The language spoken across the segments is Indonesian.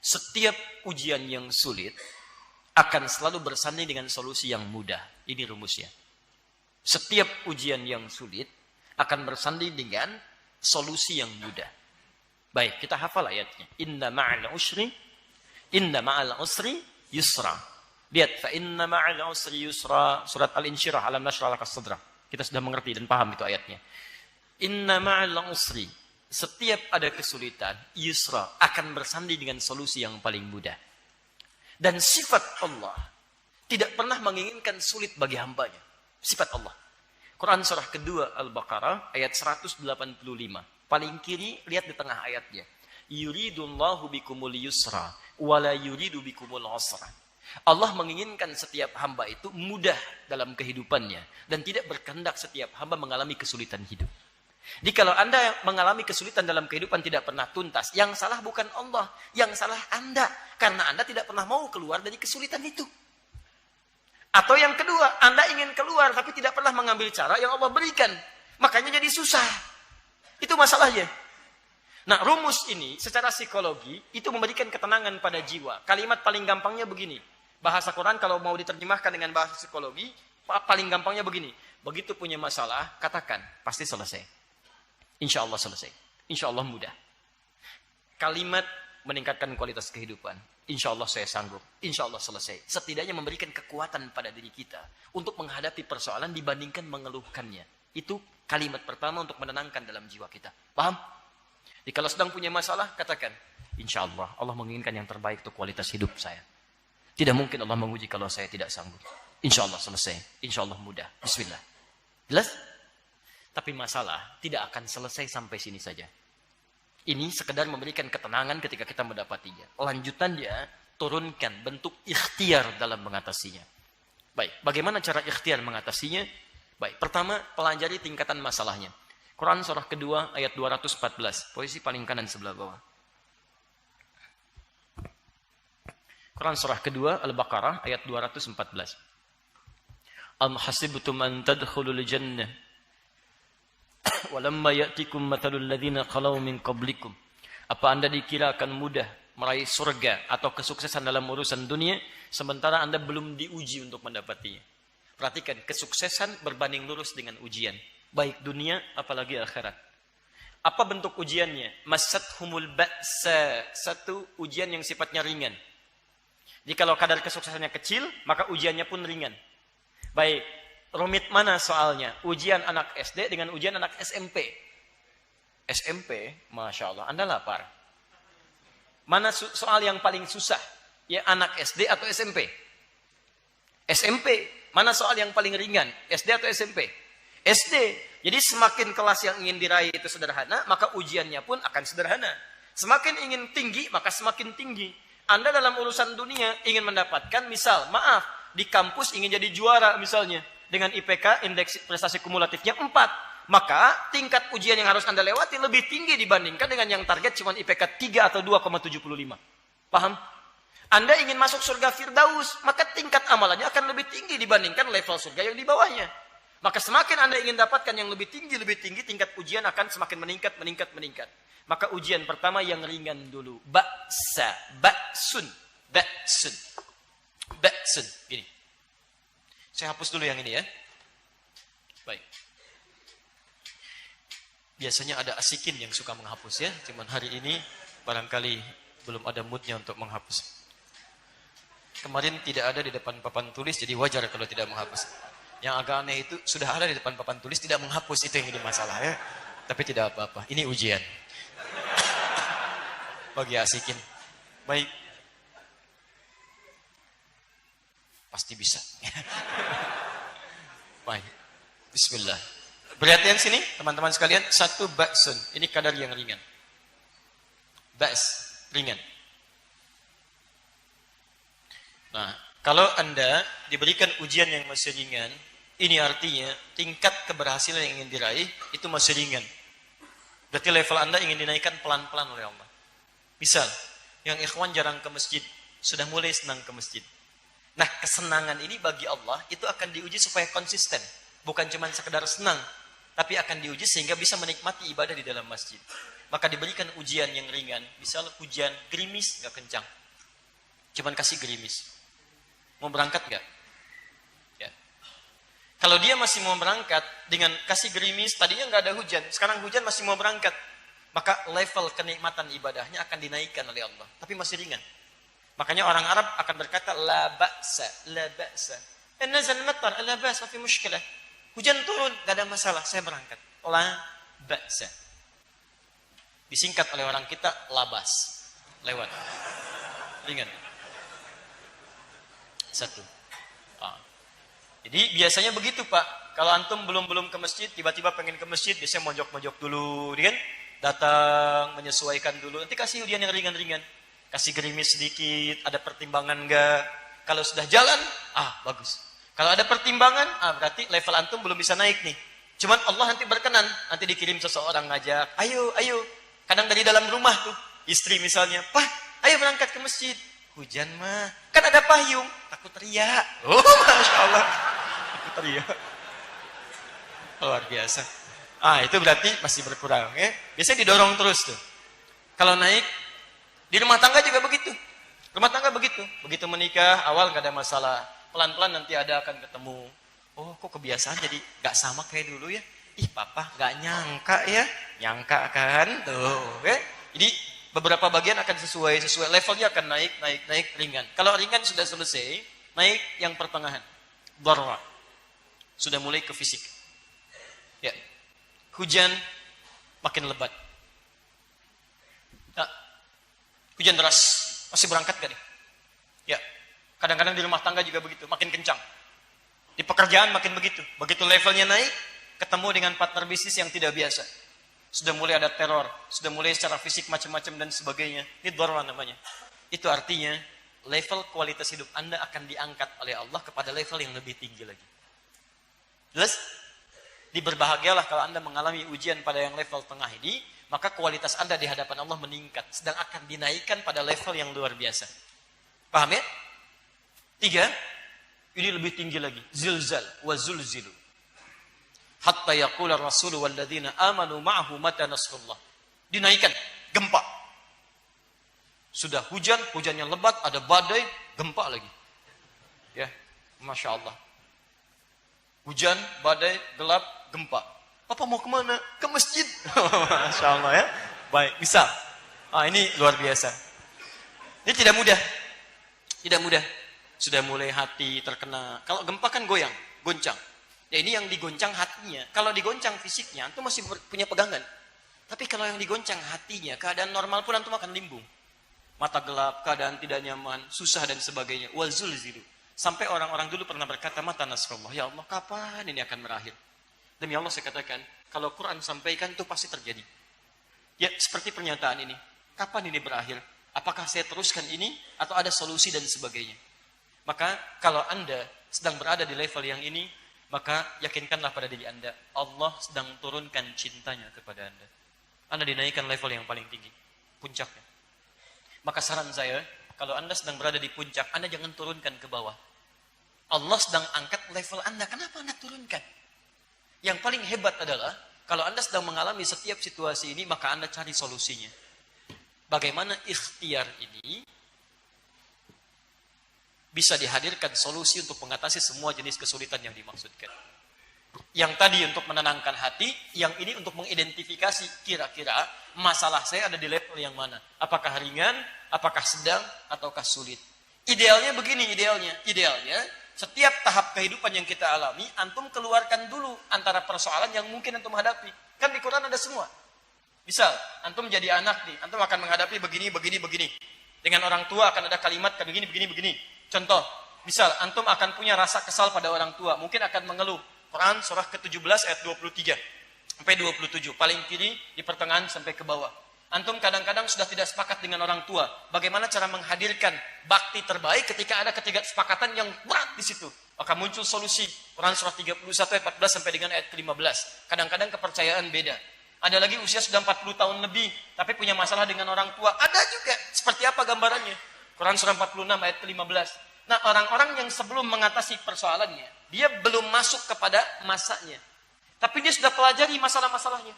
Setiap ujian yang sulit akan selalu bersanding dengan solusi yang mudah. Ini rumusnya. Setiap ujian yang sulit akan bersanding dengan solusi yang mudah. Baik, kita hafal ayatnya. Inna ma'al usri yusra. Lihat, fa inna ma'al usri yusra. Surat Al-Insyirah, alam nashrah laka sadrak. Kita sudah mengerti dan paham itu ayatnya. Inna ma'al usri. Setiap ada kesulitan, yusra akan bersanding dengan solusi yang paling mudah. Dan sifat Allah tidak pernah menginginkan sulit bagi hambanya. Sifat Allah. Quran surah kedua Al-Baqarah ayat 185. Paling kiri, lihat di tengah ayatnya. Yuridullahu bikumul yusra wala yuridu bikumul usra. Allah menginginkan setiap hamba itu mudah dalam kehidupannya dan tidak berkehendak setiap hamba mengalami kesulitan hidup. Jadi kalau Anda mengalami kesulitan dalam kehidupan tidak pernah tuntas, yang salah bukan Allah, yang salah Anda. Karena Anda tidak pernah mau keluar dari kesulitan itu. Atau yang kedua, Anda ingin keluar tapi tidak pernah mengambil cara yang Allah berikan. Makanya jadi susah. Itu masalahnya. Nah, rumus ini secara psikologi itu memberikan ketenangan pada jiwa. Kalimat paling gampangnya begini. Bahasa Quran kalau mau diterjemahkan dengan bahasa psikologi, paling gampangnya begini. Begitu punya masalah, katakan, pasti selesai. Insya Allah selesai. Insya Allah mudah. Kalimat meningkatkan kualitas kehidupan. Insya Allah saya sanggup. Insya Allah selesai. Setidaknya memberikan kekuatan pada diri kita untuk menghadapi persoalan dibandingkan mengeluhkannya. Itu kalimat pertama untuk menenangkan dalam jiwa kita. Paham? Jadi kalau sedang punya masalah, katakan, insya Allah, Allah menginginkan yang terbaik untuk kualitas hidup saya. Tidak mungkin Allah menguji kalau saya tidak sanggup. Insya Allah selesai. Insya Allah mudah. Bismillah. Jelas? Tapi masalah tidak akan selesai sampai sini saja. Ini sekedar memberikan ketenangan ketika kita mendapatinya. Lanjutannya, turunkan bentuk ikhtiar dalam mengatasinya. Baik, bagaimana cara ikhtiar mengatasinya? Baik, pertama, pelajari tingkatan masalahnya. Quran surah kedua ayat 214. Posisi paling kanan sebelah bawah. Quran surah kedua Al-Baqarah ayat 214. Am hasibtum an tadkhulul jannah walamma ya'tikum mathalul ladzina khalau min qablikum. Apa Anda dikira akan mudah meraih surga atau kesuksesan dalam urusan dunia sementara Anda belum diuji untuk mendapatinya? Perhatikan, kesuksesan berbanding lurus dengan ujian, baik dunia apalagi akhirat. Apa bentuk ujiannya? Masathumul ba'sa, satu ujian yang sifatnya ringan. Jadi kalau kadar kesuksesannya kecil, maka ujiannya pun ringan. Baik, rumit mana soalnya? Ujian anak SD dengan ujian anak SMP. SMP, Masya Allah, Anda lapar. Mana soal yang paling susah? Ya anak SD atau SMP? SMP, mana soal yang paling ringan? SD atau SMP? SD. Jadi semakin kelas yang ingin diraih itu sederhana, maka ujiannya pun akan sederhana. Semakin ingin tinggi, maka semakin tinggi. Anda dalam urusan dunia ingin mendapatkan, misal, maaf, di kampus ingin jadi juara misalnya. Dengan IPK, indeks prestasi kumulatifnya 4. Maka tingkat ujian yang harus Anda lewati lebih tinggi dibandingkan dengan yang target cuma IPK 3 atau 2,75. Paham? Anda ingin masuk surga Firdaus, maka tingkat amalannya akan lebih tinggi dibandingkan level surga yang di bawahnya. Maka semakin Anda ingin dapatkan yang lebih tinggi, tingkat ujian akan semakin meningkat. Maka ujian pertama yang ringan dulu. Ba'sun. Gini. Saya hapus dulu yang ini ya. Baik. Biasanya ada asikin yang suka menghapus ya. Cuman hari ini barangkali belum ada moodnya untuk menghapus. Kemarin tidak ada di depan papan tulis, jadi wajar kalau tidak menghapus. Yang agak aneh itu sudah ada di depan papan tulis, tidak menghapus, itu yang jadi masalah ya. Tapi tidak apa-apa, ini ujian. Bagi asikin. Baik. Pasti bisa. Baik. Bismillah. Perhatian sini, teman-teman sekalian. Satu ba'sun. Ini kadar yang ringan. Ba's. Ringan. Nah, kalau Anda diberikan ujian yang masih ringan, ini artinya tingkat keberhasilan yang ingin diraih itu masih ringan. Berarti level Anda ingin dinaikkan pelan-pelan oleh Allah. Misal, yang ikhwan jarang ke masjid, sudah mulai senang ke masjid. Nah, kesenangan ini bagi Allah itu akan diuji supaya konsisten. Bukan cuma sekedar senang, tapi akan diuji sehingga bisa menikmati ibadah di dalam masjid. maka diberikan ujian yang ringan. Misal hujan gerimis nggak kencang, cuman kasih gerimis. Mau berangkat nggak? Ya. Kalau dia masih mau berangkat dengan kasih gerimis, tadinya nggak ada hujan, sekarang hujan masih mau berangkat, maka level kenikmatan ibadahnya akan dinaikkan oleh Allah, tapi masih ringan. Makanya orang Arab akan berkata la ba'sa, la ba'sa. Nazal matar, la ba'sa fi mushkilah. Hujan turun, nggak ada masalah, saya berangkat. La ba'sa. Disingkat oleh orang kita labas, lewat, ringan. Satu. Jadi biasanya begitu Pak. Kalau antum belum ke masjid, tiba-tiba pengen ke masjid, biasanya mojok-mojok dulu, kan? Datang, menyesuaikan dulu. Nanti kasih ujian yang ringan-ringan. Kasih gerimis sedikit, ada pertimbangan enggak? Kalau sudah jalan, bagus. Kalau ada pertimbangan, berarti level antum belum bisa naik nih. Cuman Allah nanti berkenan, nanti dikirim seseorang ngajak, ayo. Kadang dari dalam rumah tuh, istri misalnya, Pak, ayo berangkat ke masjid. Hujan mah, kan ada payung, takut teriak. Oh, Masya Allah, takut teriak. Luar biasa. Itu berarti masih berkurang ya. Biasanya didorong terus tuh. Kalau naik, di rumah tangga juga begitu. Rumah tangga begitu. Begitu menikah, awal gak ada masalah. Pelan-pelan nanti akan ketemu. Oh, kok kebiasaan jadi gak sama kayak dulu ya. Ih, papa gak nyangka ya. Nyangka kan? Tuh ya. Jadi beberapa bagian akan sesuai levelnya akan naik ringan. Kalau ringan sudah selesai, naik yang pertengahan. Darra. Sudah mulai ke fisik. Ya. Hujan makin lebat. Hujan deras. Masih berangkat gak nih? Ya. Kadang-kadang di rumah tangga juga begitu, makin kencang. Di pekerjaan makin begitu. Begitu levelnya naik, ketemu dengan partner bisnis yang tidak biasa. Sudah mulai ada teror, sudah mulai secara fisik macam-macam dan sebagainya. Ini darah namanya. Itu artinya level kualitas hidup Anda akan diangkat oleh Allah kepada level yang lebih tinggi lagi. Jelas? Berbahagialah kalau Anda mengalami ujian pada yang level tengah ini, maka kualitas Anda di hadapan Allah meningkat, sedang akan dinaikkan pada level yang luar biasa. Paham ya? 3, ini lebih tinggi lagi. Zilzal wa zulzilu. Hatta yaqula ar-rasul walladzina amanu ma'ahu mata nasrullah. Dinaikkan, gempa. Sudah hujannya lebat, ada badai, gempa lagi. Ya, Masya Allah. Hujan, badai, gelap, gempa. Papa mau kemana? Ke masjid. Masya Allah ya. Baik, bisa. Ini luar biasa. Ini tidak mudah. Tidak mudah. Sudah mulai hati terkena. Kalau gempa kan goyang, goncang. Ya ini yang digoncang hatinya. Kalau digoncang fisiknya, antum masih punya pegangan. Tapi kalau yang digoncang hatinya, keadaan normal pun antum akan limbung. Mata gelap, keadaan tidak nyaman, susah dan sebagainya. Wazulzilu. Sampai orang-orang dulu pernah berkata, mata nasrullah. Ya Allah, kapan ini akan berakhir? Demi Allah saya katakan, kalau Quran sampaikan itu pasti terjadi. Ya seperti pernyataan ini. Kapan ini berakhir? Apakah saya teruskan ini atau ada solusi dan sebagainya? Maka kalau Anda sedang berada di level yang ini, maka yakinkanlah pada diri Anda, Allah sedang turunkan cintanya kepada Anda. Anda dinaikkan level yang paling tinggi, puncaknya. Maka saran saya, kalau Anda sedang berada di puncak, Anda jangan turunkan ke bawah. Allah sedang angkat level Anda, kenapa Anda turunkan? Yang paling hebat adalah, kalau Anda sedang mengalami setiap situasi ini, maka Anda cari solusinya. Bagaimana ikhtiar ini bisa dihadirkan solusi untuk mengatasi semua jenis kesulitan yang dimaksudkan. Yang tadi untuk menenangkan hati, yang ini untuk mengidentifikasi kira-kira masalah saya ada di level yang mana. Apakah ringan, apakah sedang, ataukah sulit. Idealnya begini, idealnya setiap tahap kehidupan yang kita alami, antum keluarkan dulu antara persoalan yang mungkin antum hadapi. Kan di Quran ada semua. Misal, antum jadi anak nih, antum akan menghadapi begini. Dengan orang tua akan ada kalimat begini. Contoh, misal antum akan punya rasa kesal pada orang tua, mungkin akan mengeluh. Quran surah ke-17 ayat 23 sampai 27, paling kiri di pertengahan sampai ke bawah. Antum kadang-kadang sudah tidak sepakat dengan orang tua. Bagaimana cara menghadirkan bakti terbaik ketika ada ketidaksepakatan yang berat di situ? Maka muncul solusi. Quran surah 31 ayat 14 sampai dengan ayat ke-15. Kadang-kadang kepercayaan beda. Ada lagi usia sudah 40 tahun lebih, tapi punya masalah dengan orang tua. Ada juga. Seperti apa gambarannya? Quran surah 46 ayat ke-15. Nah, orang-orang yang sebelum mengatasi persoalannya, dia belum masuk kepada masanya. Tapi dia sudah pelajari masalah-masalahnya.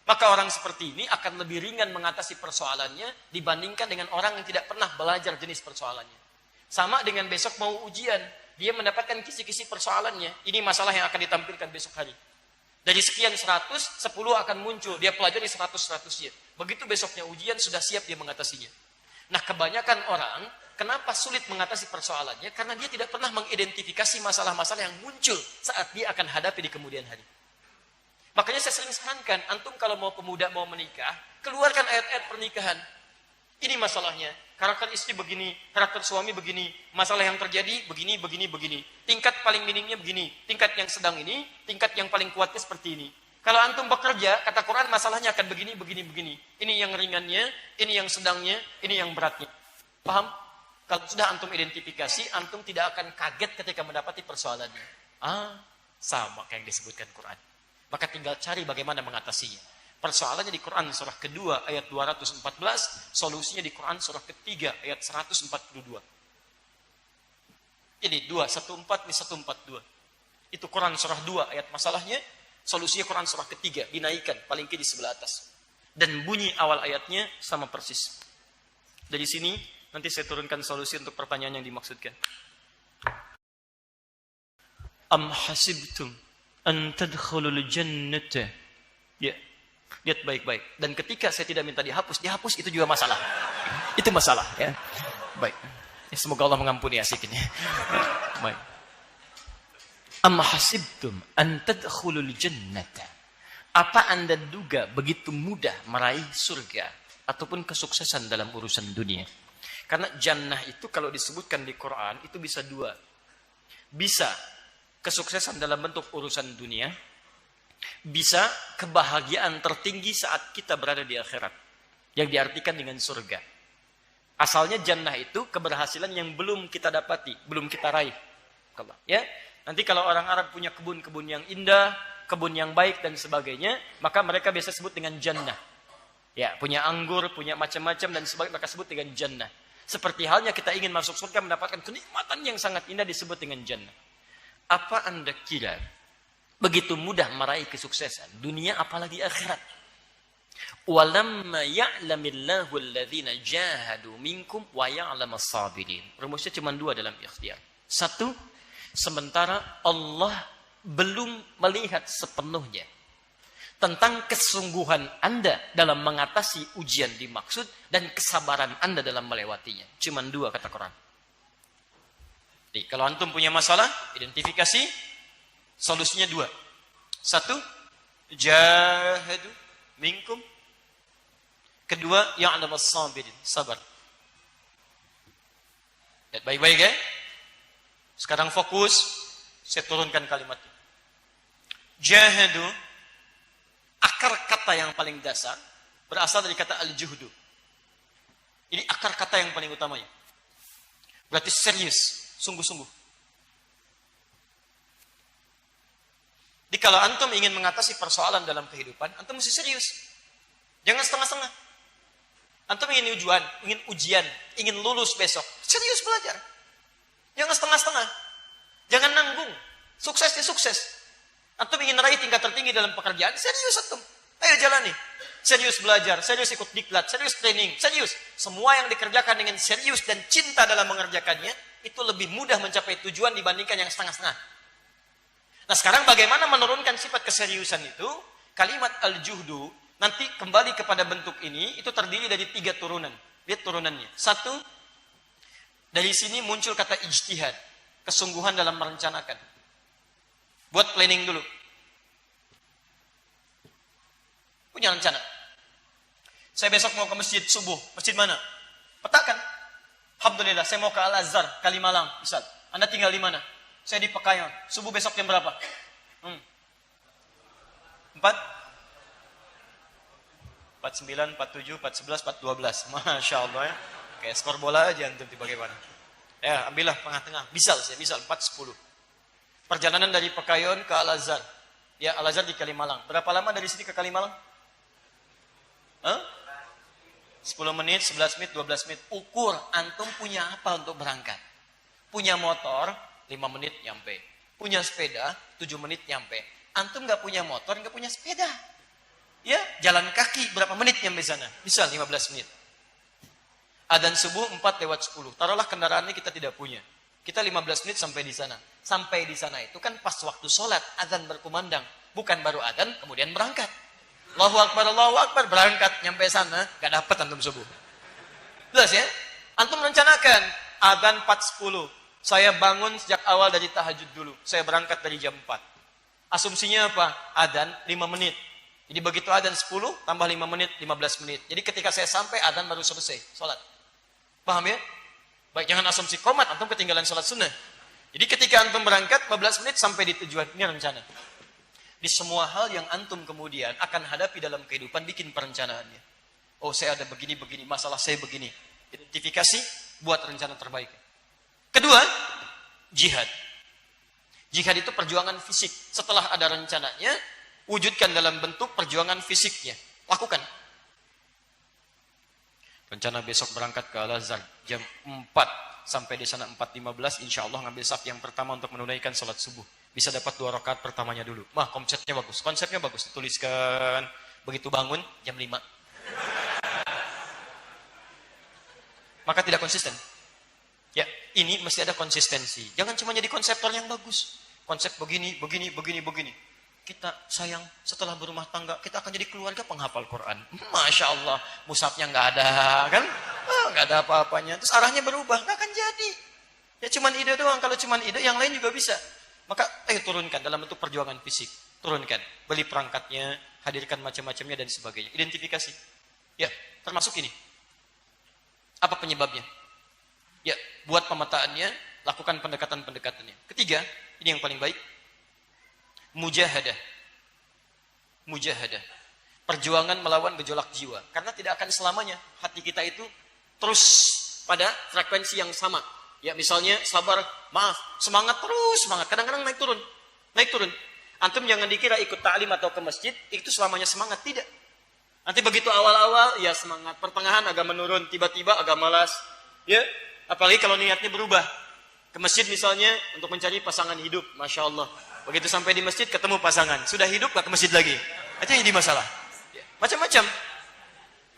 Maka orang seperti ini akan lebih ringan mengatasi persoalannya dibandingkan dengan orang yang tidak pernah belajar jenis persoalannya. Sama dengan besok mau ujian, dia mendapatkan kisi-kisi persoalannya. Ini masalah yang akan ditampilkan besok hari. Dari sekian 100, 10 akan muncul. Dia pelajari 100-100-nya. Begitu besoknya ujian, sudah siap dia mengatasinya. Nah, kebanyakan orang, kenapa sulit mengatasi persoalannya? Karena dia tidak pernah mengidentifikasi masalah-masalah yang muncul saat dia akan hadapi di kemudian hari. Makanya saya sering sarankan, antum kalau mau pemuda mau menikah, keluarkan ayat-ayat pernikahan. Ini masalahnya. Karakter istri begini, karakter suami begini, masalah yang terjadi begini, begini, begini. Tingkat paling minimnya begini, tingkat yang sedang ini, tingkat yang paling kuatnya seperti ini. Kalau antum bekerja, kata Quran masalahnya akan begini, begini, begini. Ini yang ringannya, ini yang sedangnya, ini yang beratnya. Paham? Kalau sudah antum identifikasi, antum tidak akan kaget ketika mendapati persoalannya. Sama kayak yang disebutkan Quran. Maka tinggal cari bagaimana mengatasinya. Persoalannya di Quran surah kedua ayat 214, solusinya di Quran surah ketiga ayat 142. Ini 214, ini 142. Itu Quran surah 2 ayat masalahnya, solusinya Quran surah ketiga, dinaikkan paling kiri di sebelah atas. Dan bunyi awal ayatnya sama persis. Dari sini nanti saya turunkan solusi untuk pertanyaan yang dimaksudkan. Am hasibtum an tadkhulul jannata. Ya. Lihat baik-baik. Dan ketika saya tidak minta dihapus itu juga masalah. Itu masalah, ya. Baik. Ya, semoga Allah mengampuni asikinnya. Baik. Am hasibtum an tadkhulul jannata. Apa Anda duga begitu mudah meraih surga ataupun kesuksesan dalam urusan dunia? Karena jannah itu kalau disebutkan di Quran itu bisa dua. Bisa kesuksesan dalam bentuk urusan dunia, bisa kebahagiaan tertinggi saat kita berada di akhirat, yang diartikan dengan surga. Asalnya jannah itu keberhasilan yang belum kita dapati, belum kita raih. Ya, nanti kalau orang Arab punya kebun-kebun yang indah, kebun yang baik dan sebagainya, maka mereka biasa sebut dengan jannah. Ya, punya anggur, punya macam-macam dan sebagainya, maka sebut dengan jannah. Seperti halnya kita ingin masuk surga mendapatkan kenikmatan yang sangat indah disebut dengan jannah. Apa Anda kira begitu mudah meraih kesuksesan dunia apalagi akhirat? Walamma ya'lamillahu alladhina jahadu minkum wa ya'lamas sabirin. Rumusnya cuma dua dalam ikhtiar. Satu, sementara Allah belum melihat sepenuhnya tentang kesungguhan Anda dalam mengatasi ujian dimaksud dan kesabaran Anda dalam melewatinya. Cuma dua kata Quran. Jadi, kalau antum punya masalah, identifikasi, solusinya dua. Satu, jahadu minkum. Kedua, ya'lamas sabirin, sabar. Lihat baik-baik ya. Sekarang fokus, saya turunkan kalimatnya. Jahadu, akar kata yang paling dasar, berasal dari kata al-juhdu. Ini akar kata yang paling utamanya. Berarti serius, sungguh-sungguh. Jadi kalau antum ingin mengatasi persoalan dalam kehidupan, antum mesti serius. Jangan setengah-setengah. Antum ingin ujian, ingin lulus besok, serius belajar. Jangan setengah-setengah. Jangan nanggung. Sukses ya sukses. Antum ingin raih tingkat tertinggi dalam pekerjaan, serius antum. Ayo jalani. Serius belajar, serius ikut diklat, serius training, serius. Semua yang dikerjakan dengan serius dan cinta dalam mengerjakannya, itu lebih mudah mencapai tujuan dibandingkan yang setengah-setengah. Nah sekarang bagaimana menurunkan sifat keseriusan itu? Kalimat al-juhdu, nanti kembali kepada bentuk ini, itu terdiri dari 3 turunan. Lihat turunannya. 1, dari sini muncul kata ijtihad. Kesungguhan dalam merencanakan. Buat planning dulu. Punya rencana. Saya besok mau ke masjid subuh. Masjid mana? Petakan. Alhamdulillah, saya mau ke Al-Azhar, Kalimalang, misal. Anda tinggal di mana? Saya di Pekayon. Subuh besok jam berapa? 4? 49, 47, 411, 412. Masya Allah ya. Kayak skor bola aja antum bagaimana. Ya, ambillah tengah-tengah. Misal 410. Perjalanan dari Pekayon ke Al-Azhar. Ya, Al-Azhar di Kalimalang. Berapa lama dari sini ke Kalimalang? 10 menit, 11 menit, 12 menit. Ukur antum punya apa untuk berangkat. Punya motor, 5 menit nyampe. Punya sepeda, 7 menit nyampe. Antum gak punya motor, gak punya sepeda. Ya, jalan kaki berapa menit nyampe sana? Bisa 15 menit. Adzan subuh 4:10. Taruhlah kendaraannya kita tidak punya. Kita 15 menit sampai di sana. Sampai di sana itu kan pas waktu sholat, adzan berkumandang. Bukan baru adzan, kemudian berangkat. Allahu Akbar, berangkat. Nyampe sana, gak dapat antum subuh. Jelas ya? Antum rencanakan, adzan 4:10. Saya bangun sejak awal dari tahajud dulu. Saya berangkat dari jam 4. Asumsinya apa? Adzan 5 menit. Jadi begitu adzan 10, tambah 5 menit, 15 menit. Jadi ketika saya sampai, adzan baru selesai, sholat. Paham ya? Baik, jangan asumsi komat, antum ketinggalan sholat sunnah. Jadi ketika antum berangkat, 15 menit sampai di tujuan. Ini rencana. Di semua hal yang antum kemudian akan hadapi dalam kehidupan, bikin perencanaannya. Oh, saya ada begini, masalah saya begini. Identifikasi, buat rencana terbaik. Kedua, jihad. Jihad itu perjuangan fisik. Setelah ada rencananya, wujudkan dalam bentuk perjuangan fisiknya. Lakukan. Rencana besok berangkat ke Al-Azhar jam 4. Sampai di sana 4:15. Insya Allah ngambil saf yang pertama untuk menunaikan sholat subuh. Bisa dapat 2 rakaat pertamanya dulu. Konsepnya bagus. Konsepnya bagus. Dituliskan. Begitu bangun, jam 5. Maka tidak konsisten. Ya, ini mesti ada konsistensi. Jangan cuma jadi konseptor yang bagus. Konsep begini. Kita sayang setelah berumah tangga, kita akan jadi keluarga penghafal Quran. Masya Allah, mushafnya nggak ada, kan? Nggak ada apa-apanya. Terus arahnya berubah, nggak akan jadi. Ya cuman ide doang. Kalau cuman ide, yang lain juga bisa. Maka turunkan dalam bentuk perjuangan fisik. Turunkan, beli perangkatnya, hadirkan macam-macamnya dan sebagainya. Identifikasi. Ya, termasuk ini. Apa penyebabnya? Ya, buat pemetaannya, lakukan pendekatan-pendekatannya. Ketiga, ini yang paling baik. Mujahadah. Perjuangan melawan gejolak jiwa. Karena tidak akan selamanya hati kita itu terus pada frekuensi yang sama. Ya, misalnya sabar, maaf, semangat terus, semangat. Kadang-kadang naik turun. Antum jangan dikira ikut ta'lim atau ke masjid, itu selamanya semangat. Tidak. Nanti begitu awal-awal, ya semangat. Pertengahan agak menurun, tiba-tiba agak malas. Ya, apalagi kalau niatnya berubah. Ke masjid misalnya untuk mencari pasangan hidup. Masya Allah. Begitu sampai di masjid ketemu pasangan. Sudah hidup gak ke masjid lagi. Itu yang jadi masalah. Macam-macam.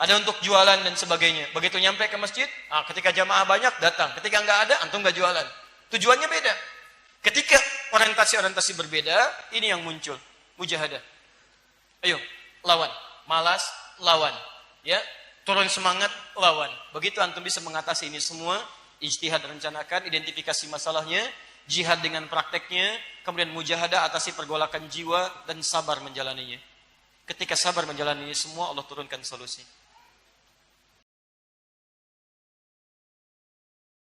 Ada untuk jualan dan sebagainya. Begitu nyampe ke masjid, ketika jamaah banyak datang. Ketika nggak ada, antum nggak jualan. Tujuannya beda. Ketika orientasi berbeda, ini yang muncul. Mujahadah. Ayo, lawan. Malas, lawan. Ya, turun semangat, lawan. Begitu antum bisa mengatasi ini semua. Ijtihad rencanakan, identifikasi masalahnya, jihad dengan prakteknya, kemudian mujahadah atasi pergolakan jiwa, dan sabar menjalaninya. Ketika sabar menjalani ini semua, Allah turunkan solusi.